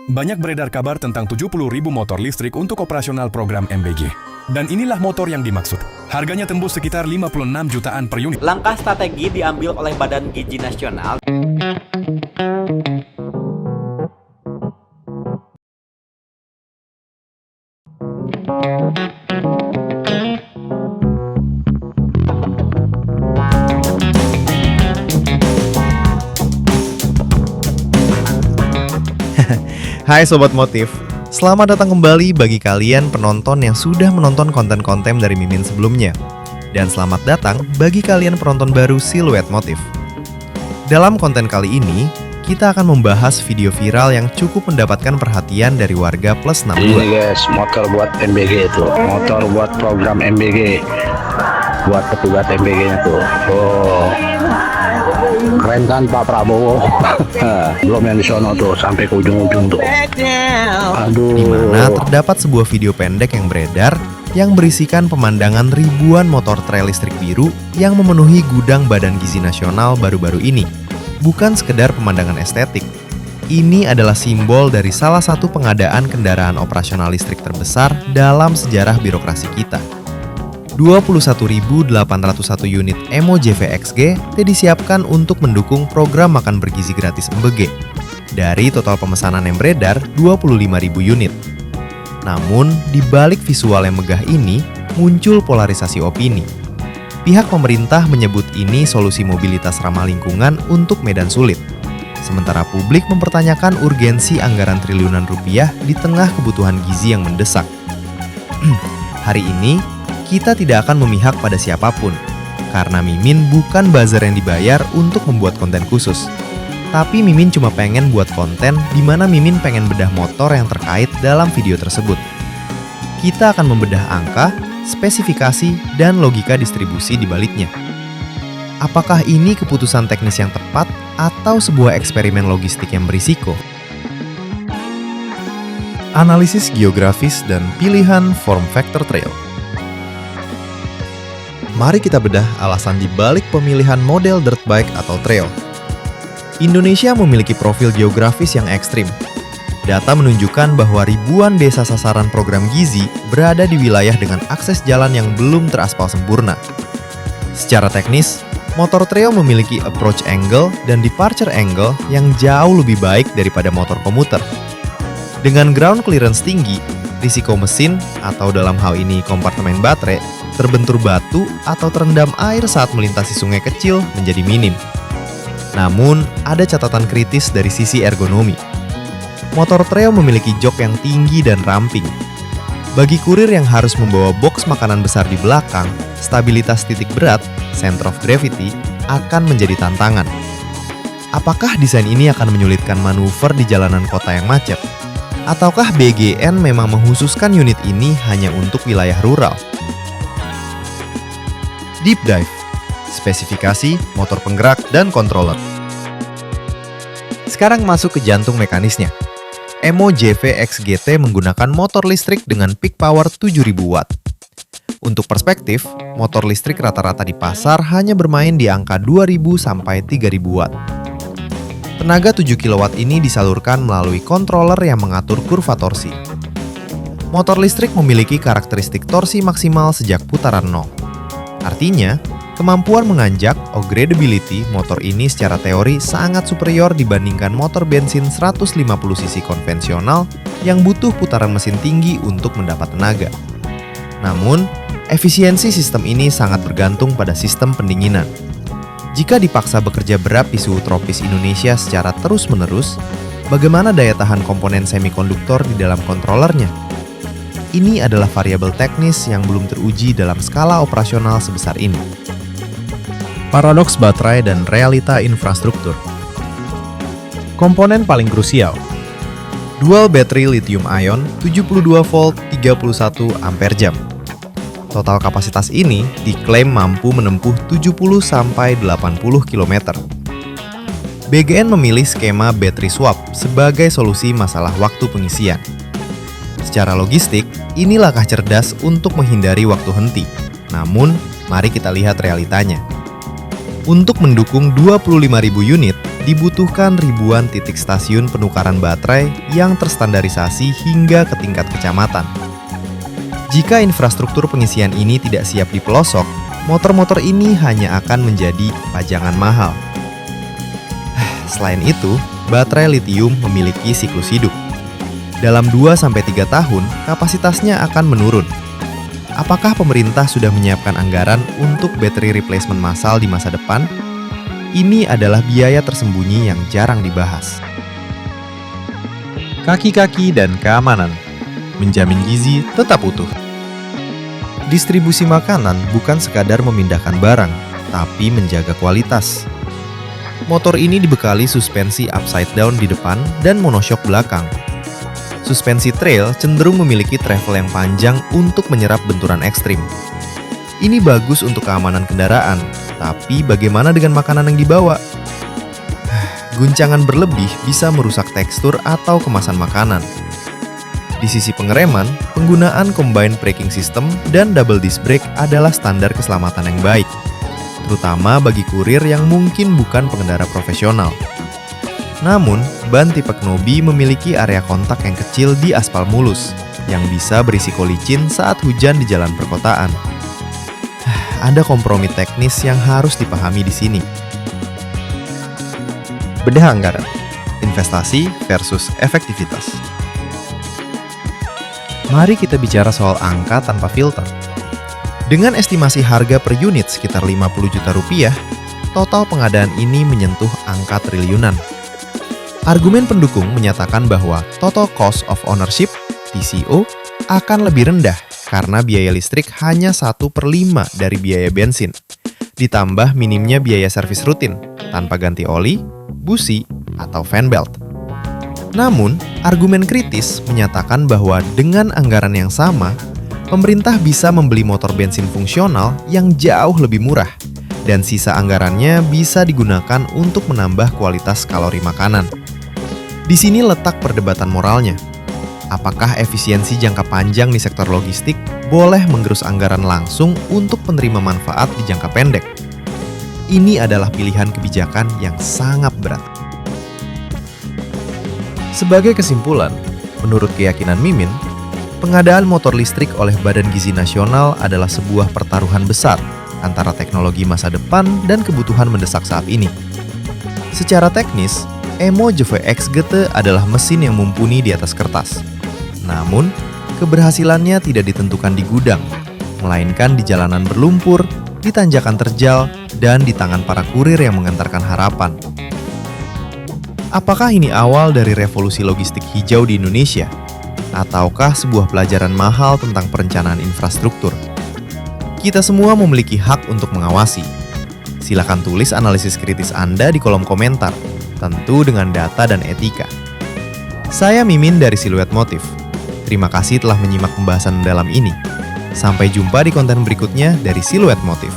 Banyak beredar kabar tentang 70.000 motor listrik untuk operasional program MBG. Dan inilah motor yang dimaksud. Harganya tembus sekitar 56 jutaan per unit. Langkah strategi diambil oleh Badan Gizi Nasional. Hai Sobat Motif, selamat datang kembali bagi kalian penonton yang sudah menonton konten-konten dari Mimin sebelumnya. Dan selamat datang bagi kalian penonton baru Siluet Motif. Dalam konten kali ini, kita akan membahas video viral yang cukup mendapatkan perhatian dari warga plus 62. Ini guys, motor buat MBG itu, motor buat program MBG, buat petugas MBG-nya tuh. Oh, keren kan Pak Prabowo? Belum yang di sono tuh, sampai ke ujung-ujung tuh. Aduh. Di mana terdapat sebuah video pendek yang beredar yang berisikan pemandangan ribuan motor trail listrik biru yang memenuhi gudang Badan Gizi Nasional baru-baru ini. Bukan sekedar pemandangan estetik. Ini adalah simbol dari salah satu pengadaan kendaraan operasional listrik terbesar dalam sejarah birokrasi kita. 21.801 unit Emo JV-XG disiapkan untuk mendukung program makan bergizi gratis MBG. Dari total pemesanan yang beredar, 25.000 unit. Namun, di balik visual yang megah ini, muncul polarisasi opini. Pihak pemerintah menyebut ini solusi mobilitas ramah lingkungan untuk medan sulit. Sementara publik mempertanyakan urgensi anggaran triliunan rupiah di tengah kebutuhan gizi yang mendesak. Hari ini, kita tidak akan memihak pada siapapun, karena Mimin bukan buzzer yang dibayar untuk membuat konten khusus. Tapi Mimin cuma pengen buat konten di mana Mimin pengen bedah motor yang terkait dalam video tersebut. Kita akan membedah angka, spesifikasi, dan logika distribusi di baliknya. Apakah ini keputusan teknis yang tepat atau sebuah eksperimen logistik yang berisiko? Analisis geografis dan pilihan form factor trail. Mari kita bedah alasan di balik pemilihan model dirt bike atau trail. Indonesia memiliki profil geografis yang ekstrim. Data menunjukkan bahwa ribuan desa sasaran program gizi berada di wilayah dengan akses jalan yang belum teraspal sempurna. Secara teknis, motor trail memiliki approach angle dan departure angle yang jauh lebih baik daripada motor komuter. Dengan ground clearance tinggi, risiko mesin, atau dalam hal ini kompartemen baterai, terbentur batu atau terendam air saat melintasi sungai kecil menjadi minim. Namun, ada catatan kritis dari sisi ergonomi. Motor trail memiliki jok yang tinggi dan ramping. Bagi kurir yang harus membawa box makanan besar di belakang, stabilitas titik berat, center of gravity, akan menjadi tantangan. Apakah desain ini akan menyulitkan manuver di jalanan kota yang macet? Ataukah BGN memang menghususkan unit ini hanya untuk wilayah rural? Deep Dive, spesifikasi, motor penggerak, dan controller. Sekarang masuk ke jantung mekanisnya. Emo JV-XGT menggunakan motor listrik dengan peak power 7.000 watt. Untuk perspektif, motor listrik rata-rata di pasar hanya bermain di angka 2.000 sampai 3.000 watt. Tenaga 7 kW ini disalurkan melalui controller yang mengatur kurva torsi. Motor listrik memiliki karakteristik torsi maksimal sejak putaran 0. Artinya, kemampuan menganjak upgradability motor ini secara teori sangat superior dibandingkan motor bensin 150 cc konvensional yang butuh putaran mesin tinggi untuk mendapat tenaga. Namun, efisiensi sistem ini sangat bergantung pada sistem pendinginan. Jika dipaksa bekerja berat di suhu tropis Indonesia secara terus-menerus, bagaimana daya tahan komponen semikonduktor di dalam kontrolernya? Ini adalah variabel teknis yang belum teruji dalam skala operasional sebesar ini. Paradoks baterai dan realita infrastruktur. Komponen paling krusial. Dual battery lithium ion 72 volt 31 ampere jam. Total kapasitas ini diklaim mampu menempuh 70-80 km. BGN memilih skema battery swap sebagai solusi masalah waktu pengisian. Secara logistik, ini langkah cerdas untuk menghindari waktu henti. Namun, mari kita lihat realitanya. Untuk mendukung 25.000 unit, dibutuhkan ribuan titik stasiun penukaran baterai yang terstandarisasi hingga ke tingkat kecamatan. Jika infrastruktur pengisian ini tidak siap di pelosok, motor-motor ini hanya akan menjadi pajangan mahal. Selain itu, baterai litium memiliki siklus hidup. Dalam 2-3 tahun, kapasitasnya akan menurun. Apakah pemerintah sudah menyiapkan anggaran untuk battery replacement massal di masa depan? Ini adalah biaya tersembunyi yang jarang dibahas. Kaki-kaki dan keamanan menjamin gizi tetap utuh. Distribusi makanan bukan sekadar memindahkan barang, tapi menjaga kualitas. Motor ini dibekali suspensi upside down di depan dan monoshock belakang. Suspensi trail cenderung memiliki travel yang panjang untuk menyerap benturan ekstrim. Ini bagus untuk keamanan kendaraan, tapi bagaimana dengan makanan yang dibawa? Guncangan berlebih bisa merusak tekstur atau kemasan makanan. Di sisi pengereman, penggunaan combined braking system dan double disc brake adalah standar keselamatan yang baik, terutama bagi kurir yang mungkin bukan pengendara profesional. Namun, ban tipe Knobi memiliki area kontak yang kecil di aspal mulus, yang bisa berisiko licin saat hujan di jalan perkotaan. Ada kompromi teknis yang harus dipahami di sini. Bedah anggaran, investasi versus efektivitas. Mari kita bicara soal angka tanpa filter. Dengan estimasi harga per unit sekitar 50 juta rupiah, total pengadaan ini menyentuh angka triliunan. Argumen pendukung menyatakan bahwa total cost of ownership, TCO, akan lebih rendah karena biaya listrik hanya 1/5 dari biaya bensin, ditambah minimnya biaya servis rutin tanpa ganti oli, busi, atau fan belt. Namun, argumen kritis menyatakan bahwa dengan anggaran yang sama, pemerintah bisa membeli motor bensin fungsional yang jauh lebih murah, dan sisa anggarannya bisa digunakan untuk menambah kualitas kalori makanan. Di sini letak perdebatan moralnya. Apakah efisiensi jangka panjang di sektor logistik boleh menggerus anggaran langsung untuk penerima manfaat di jangka pendek? Ini adalah pilihan kebijakan yang sangat berat. Sebagai kesimpulan, menurut keyakinan Mimin, pengadaan motor listrik oleh Badan Gizi Nasional adalah sebuah pertaruhan besar antara teknologi masa depan dan kebutuhan mendesak saat ini. Secara teknis, Emo JV-X GT adalah mesin yang mumpuni di atas kertas. Namun, keberhasilannya tidak ditentukan di gudang, melainkan di jalanan berlumpur, di tanjakan terjal, dan di tangan para kurir yang mengantarkan harapan. Apakah ini awal dari revolusi logistik hijau di Indonesia? Ataukah sebuah pelajaran mahal tentang perencanaan infrastruktur? Kita semua memiliki hak untuk mengawasi. Silakan tulis analisis kritis Anda di kolom komentar, tentu dengan data dan etika. Saya Mimin dari Siluet Motif. Terima kasih telah menyimak pembahasan dalam ini. Sampai jumpa di konten berikutnya dari Siluet Motif.